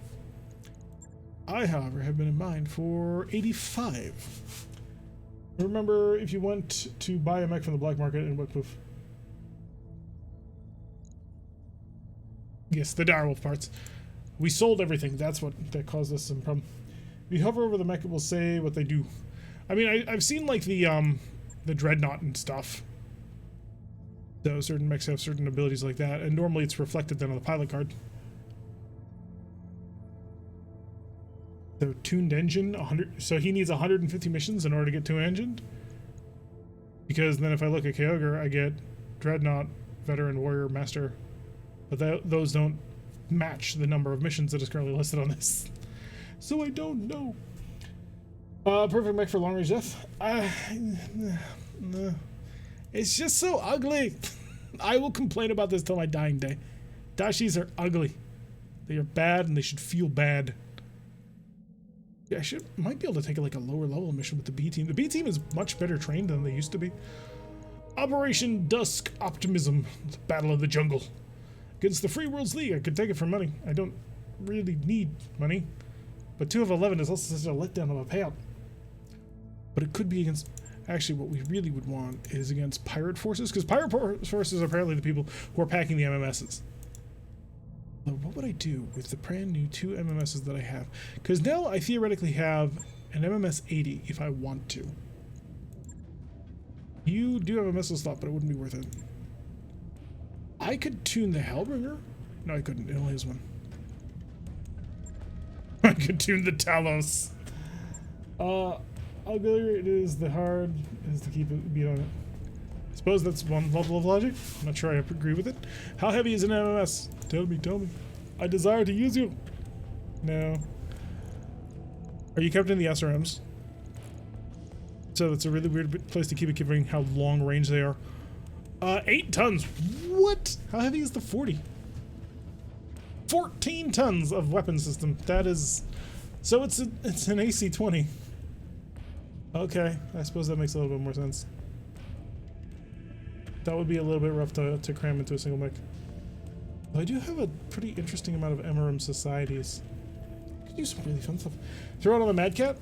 I, however, have been in mind for 85. Remember, if you went to buy a mech from the black market in Wickpoof. Yes, the direwolf parts. We sold everything. That's what that caused us some problem. If you hover over the mech, it will say what they do. I mean, I've seen like the dreadnought and stuff. So certain mechs have certain abilities like that, and normally it's reflected then on the pilot card. So tuned engine, 100. So he needs 150 missions in order to get tuned engined. Because then if I look at Kyogre, I get dreadnought, veteran, warrior, master, but those don't match the number of missions that is currently listed on this. So I don't know. Perfect mech for long range death. It's just so ugly. I will complain about this till my dying day. Dashis are ugly. They are bad and they should feel bad. Yeah, I might be able to take like a lower level mission with the B team. The B team is much better trained than they used to be. Operation Dusk Optimism. The Battle of the Jungle. Against the Free Worlds League. I could take it for money. I don't really need money. But 2 of 11 is also such a letdown of a payout. But it could be against... Actually, what we really would want is against pirate forces, because pirate forces are apparently the people who are packing the MMSs. So what would I do with the brand new 2 MMSs that I have? Because now I theoretically have an MMS 80 if I want to. You do have a missile slot, but it wouldn't be worth it. I could tune the Hellbringer. No, I couldn't. It only has 1. I could tune the Talos. Auxiliary it is, the hard is to keep it beat on it. I suppose that's one level of logic. I'm not sure I agree with it. How heavy is an MMS? Tell me, tell me. I desire to use you. No. Are you kept in the SRMs? So that's a really weird place to keep it, given how long range they are. 8 tons. What? How heavy is the 40? 14 tons of weapon system. That is... So it's an AC-20. Okay, I suppose that makes a little bit more sense. That would be a little bit rough to cram into a single mech. But I do have a pretty interesting amount of MRM societies. Could do some really fun stuff. Throw it on the Mad Cat?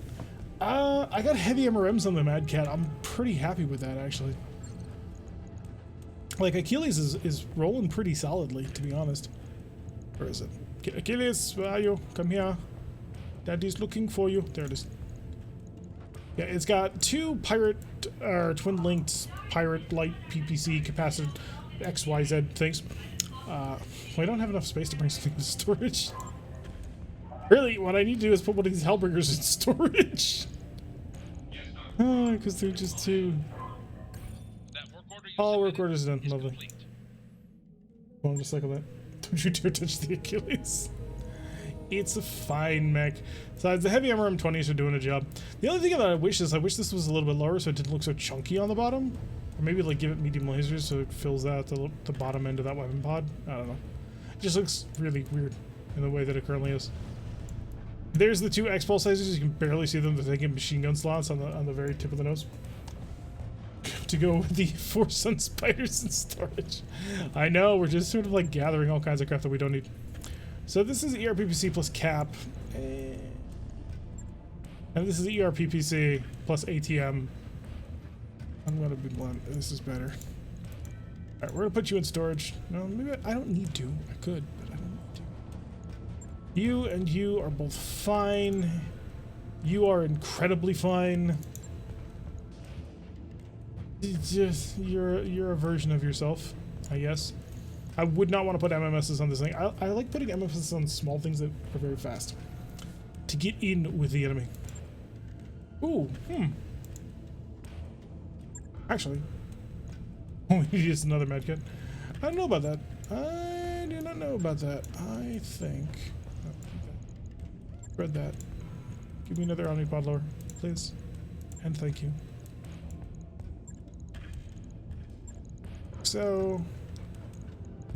I got heavy MRMs on the Mad Cat. I'm pretty happy with that, actually. Like, Achilles is rolling pretty solidly, to be honest. Where is it? Achilles, where are you? Come here. Daddy's looking for you. There it is. Yeah, it's got 2 pirate, twin-linked pirate light PPC capacitor XYZ things. Well, I don't have enough space to bring something to storage. Really, what I need to do is put one of these Hellbringers in storage. Oh, because they're just 2. All work orders done. Lovely. Hold on a second. Don't you dare touch the Achilles. It's a fine mech. Besides, the heavy MRM-20s are doing a job. The only thing that I wish this was a little bit lower so it didn't look so chunky on the bottom. Or maybe like give it medium lasers so it fills out the bottom end of that weapon pod. I don't know. It just looks really weird in the way that it currently is. There's the 2 X-Pulse lasers. You can barely see them. They're taking machine gun slots on the very tip of the nose. To go with the 4 Sun Spiders in storage. I know, we're just sort of like gathering all kinds of crap that we don't need. So this is ERPPC plus cap. And this is ERPPC plus ATM. I'm going to be blunt. This is better. Alright, we're going to put you in storage. No, maybe I don't need to. I could, but I don't need to. You and you are both fine. You are incredibly fine. Just, you're a version of yourself, I guess. I would not want to put MMSs on this thing. I like putting MMSs on small things that are very fast. To get in with the enemy. Ooh, Actually. Oh, we need just another medkit. I don't know about that. I do not know about that. I think... Read that. Give me another Omnipod lower, please. And thank you. So...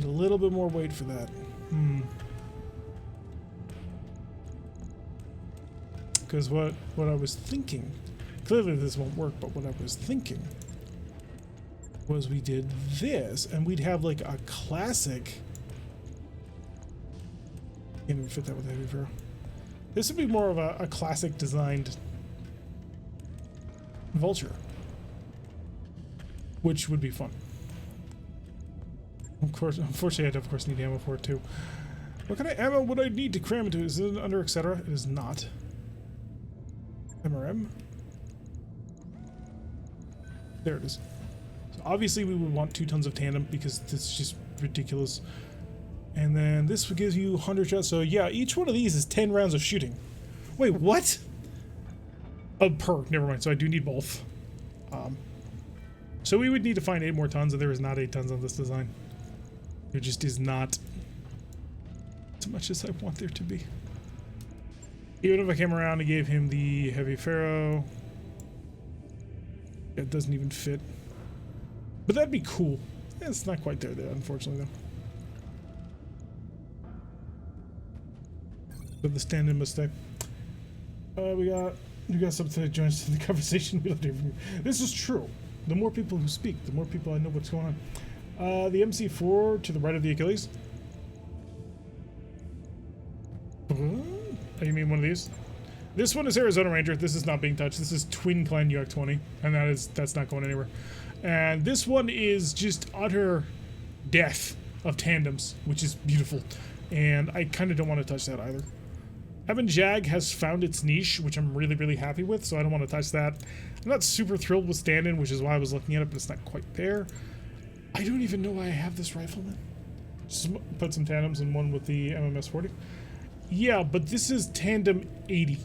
a little bit more weight for that. Because what I was thinking, clearly this won't work, but what I was thinking was we did this, and we'd have like a classic. Can't even fit that with a heavy furrow. This would be more of a classic designed vulture, which would be fun. Of course, unfortunately, I'd of course need ammo for it too. What kind of ammo would I need to cram into it? Is it under etc.? It is not. MRM. There it is. So obviously we would want 2 tons of tandem because this is just ridiculous. And then this would give you 100 shots. So yeah, each one of these is 10 rounds of shooting. Wait, what? Per. Never mind. So I do need both. So we would need to find 8 more tons, and there is not 8 tons on this design. There just is not as much as I want there to be. Even if I came around and gave him the heavy furrow, it doesn't even fit. But that'd be cool. Yeah, it's not quite there, unfortunately, though. But the stand-in must stay. We got something to join us in the conversation. We love to hear from you. This is true. The more people who speak, the more people I know what's going on. The MC4 to the right of the Achilles. Oh, you mean one of these? This one is Arizona Ranger. This is not being touched. This is Twin Clan UAC 20, and that's not going anywhere. And this one is just utter death of tandems, which is beautiful. And I kind of don't want to touch that either. Heaven Jag has found its niche, which I'm really, really happy with, so I don't want to touch that. I'm not super thrilled with stand-in, which is why I was looking at it, but it's not quite there. I don't even know why I have this rifleman. Just put some tandems and one with the MMS 40. Yeah, but this is tandem 80.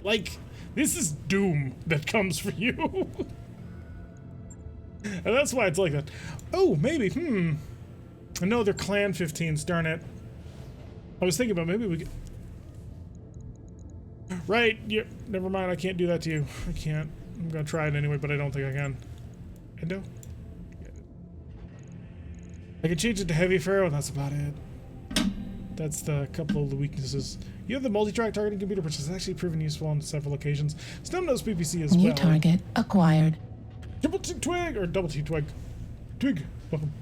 Like, this is doom that comes for you. And that's why it's like that. Oh, maybe, No, they're Clan 15s, darn it. I was thinking about maybe we could... Right, yeah, never mind, I can't do that to you. I can't. I'm gonna try it anyway, but I don't think I can. Endo? I can change it to heavy furrow, and that's about it. That's the couple of the weaknesses. You have the multi-track targeting computer, which has actually proven useful on several occasions. Snub-nose PPC as well. New target acquired. Triple T twig or double T twig. Twig. Welcome.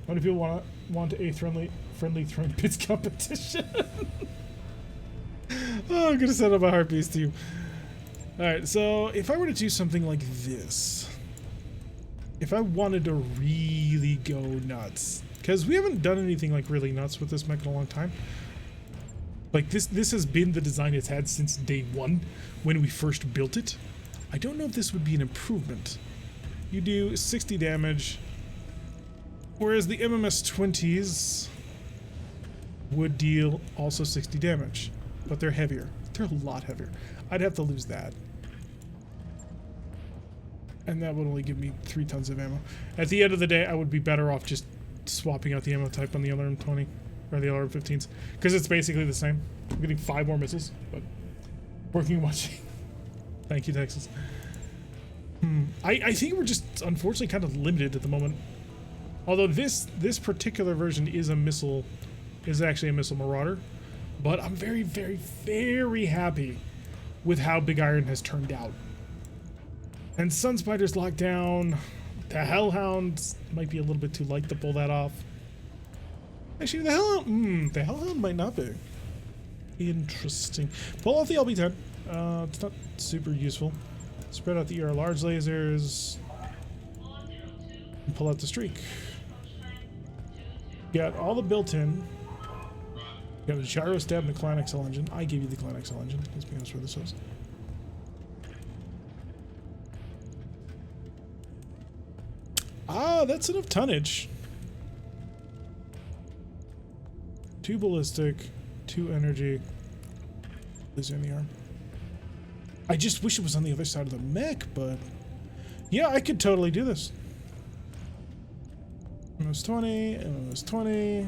How many people want a friendly throwing pits competition? Oh, I'm gonna send up a heart piece to you. All right. So if I were to do something like this, if I wanted to really go nuts, because we haven't done anything like really nuts with this mech in a long time. Like this has been the design it's had since day one when we first built it. I don't know if this would be an improvement. You do 60 damage, whereas the MMS 20s would deal also 60 damage, but they're heavier. They're a lot heavier. I'd have to lose that. And that would only give me 3 tons of ammo. At the end of the day, I would be better off just swapping out the ammo type on the LRM 20 or the LRM 15s, because it's basically the same. I'm getting 5 more missiles, but working and watching. Thank you, Texas. I think we're just unfortunately kind of limited at the moment. Although this particular version is actually a missile marauder, but I'm very, very, very happy with how Big Iron has turned out. And Sunspider's locked down. The Hellhound might be a little bit too light to pull that off. Actually, the Hellhound might not be. Interesting. Pull off the LB-10. It's not super useful. Spread out the ER large lasers. And pull out the streak. Got all the built-in. Got a gyro stab and the Clan XL engine. I gave you the Clan XL engine. Let's be honest where this is. Ah, that's enough tonnage. 2 ballistic, 2 energy. Laser in the arm. I just wish it was on the other side of the mech, but yeah, I could totally do this. MS 20, MS 20.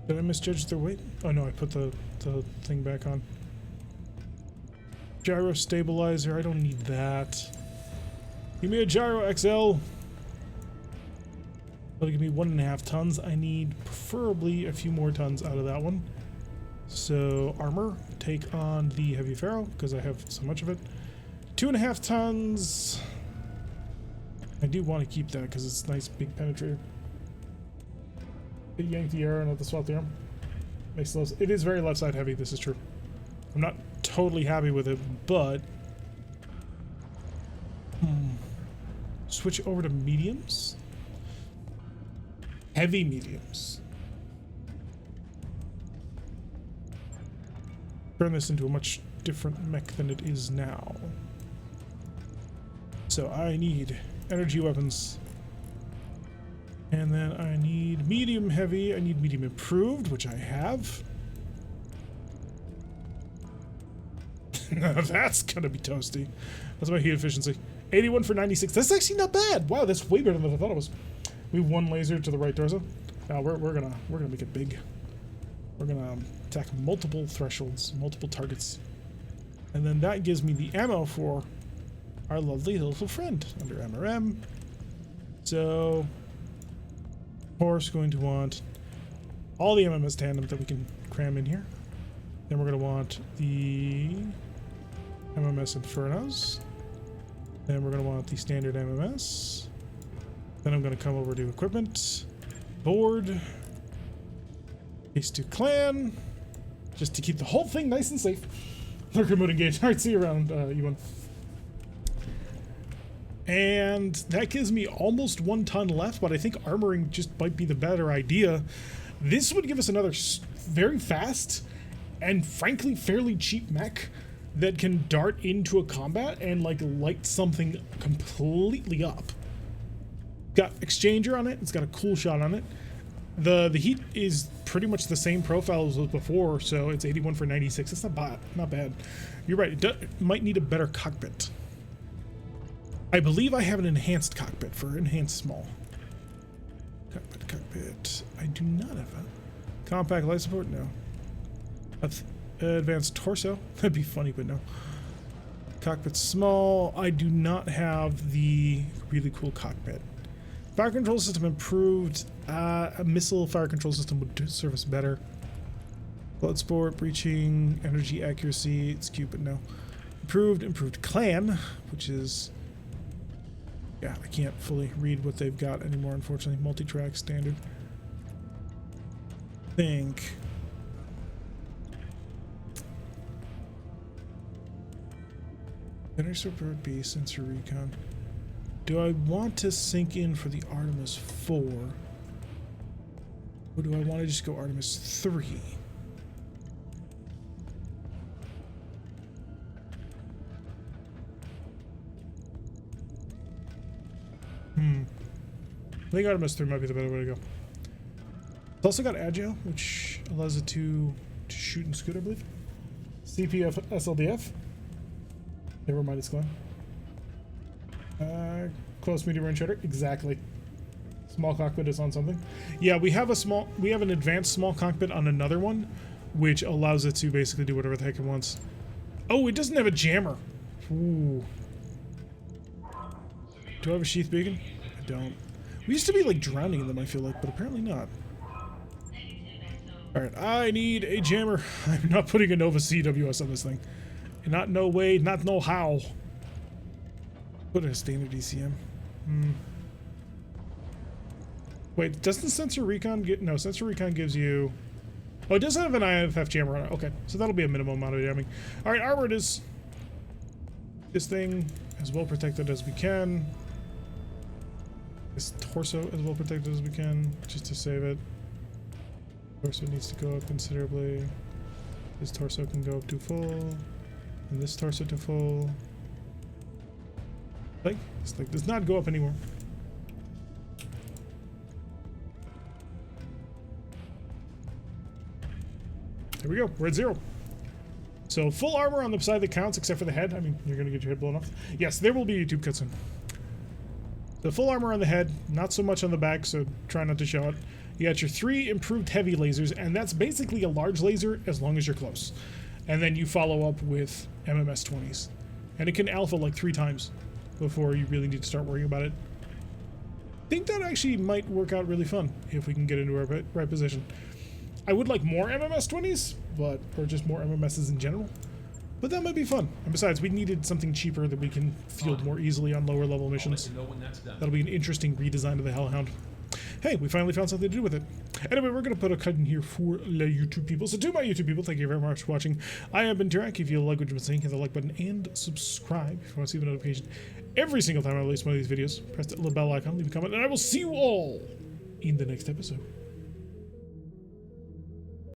Did I misjudge their weight? Oh no, I put the thing back on. Gyro stabilizer, I don't need that. Give me a Gyro XL. That'll give me 1.5 tons. I need preferably a few more tons out of that one. So armor, take on the heavy ferro because I have so much of it. 2.5 tons. I do want to keep that because it's nice big penetrator. Yank the arrow, not the swap the arm. Makes left. It is very left side heavy. This is true. I'm not totally happy with it, but switch over to mediums. Heavy mediums. Turn this into a much different mech than it is now. So I need energy weapons. And then I need medium heavy. I need medium improved, which I have. That's gonna be toasty. That's my heat efficiency. 81 for 96. That's actually not bad. Wow, that's way better than I thought it was. We have 1 laser to the right torso. Now we're gonna make it big. We're gonna attack multiple thresholds, multiple targets, and then that gives me the ammo for our lovely little friend under MRM. So, of course, going to want all the MMS tandem that we can cram in here. Then we're gonna want the MMS Infernos. Then we're gonna want the standard MMS. Then I'm gonna come over to equipment, board. Case to clan, just to keep the whole thing nice and safe. Lurker mode engaged. Alright, see you around, E1. And that gives me almost 1 ton left, but I think armoring just might be the better idea. This would give us another very fast and frankly fairly cheap mech that can dart into a combat and like light something completely up. Got exchanger on it, it's got a cool shot on it. The heat is pretty much the same profile as was before, so it's 81 for 96. It's not bad. You're right. It might need a better cockpit. I believe I have an enhanced cockpit for enhanced small. Cockpit. I do not have a compact life support. No. Advanced torso. That'd be funny, but no. Cockpit small. I do not have the really cool cockpit. Fire control system improved. A missile fire control system would serve us better. Blood sport, breaching, energy accuracy. It's cute, but no. Improved clan, which is, yeah, I can't fully read what they've got anymore, unfortunately. Multi-track standard. Think. Energy support B, sensor recon. Do I want to sink in for the Artemis 4? Or do I want to just go Artemis 3? I think Artemis 3 might be the better way to go. It's also got Agile, which allows it to shoot and scoot, I believe. CPF SLDF. Never mind, it's gone. Close, medium range shutter. Exactly. Small cockpit is on something. Yeah, we have an advanced small cockpit on another one, which allows it to basically do whatever the heck it wants. Oh, it doesn't have a jammer. Ooh. Do I have a sheath beacon? I don't. We used to be like drowning in them, I feel like, but apparently not. Alright, I need a jammer. I'm not putting a Nova CWS on this thing. Not no way, not no how. Put in a standard ECM. Wait, doesn't sensor recon get... No, sensor recon gives you... Oh, it does have an IFF jammer on it. Okay, so that'll be a minimum amount of jamming. Alright, armored is... This thing as well protected as we can. This torso as well protected as we can, just to save it. Torso needs to go up considerably. This torso can go up to full. And this torso to full. This like does not go up anymore. There we go. We're at 0. So full armor on the side that counts, except for the head. I mean, you're gonna get your head blown off. Yes, there will be a YouTube cut soon. The full armor on the head, not so much on the back, so try not to show it. You got your 3 improved heavy lasers, and that's basically a large laser as long as you're close. And then you follow up with MMS 20s. And it can alpha like 3 times before you really need to start worrying about it. I think that actually might work out really fun if we can get into our right position. I would like more MMS 20s, or just more MMSs in general. But that might be fun. And besides, we needed something cheaper that we can field more easily on lower level missions. That'll be an interesting redesign of the Hellhound. Hey, we finally found something to do with it. Anyway, we're going to put a cut in here for the YouTube people. So to my YouTube people, thank you very much for watching. I have been Tarak. If you like what you've been saying, hit the like button and subscribe if you want to see the notification every single time I release one of these videos. Press that little bell icon, leave a comment, and I will see you all in the next episode.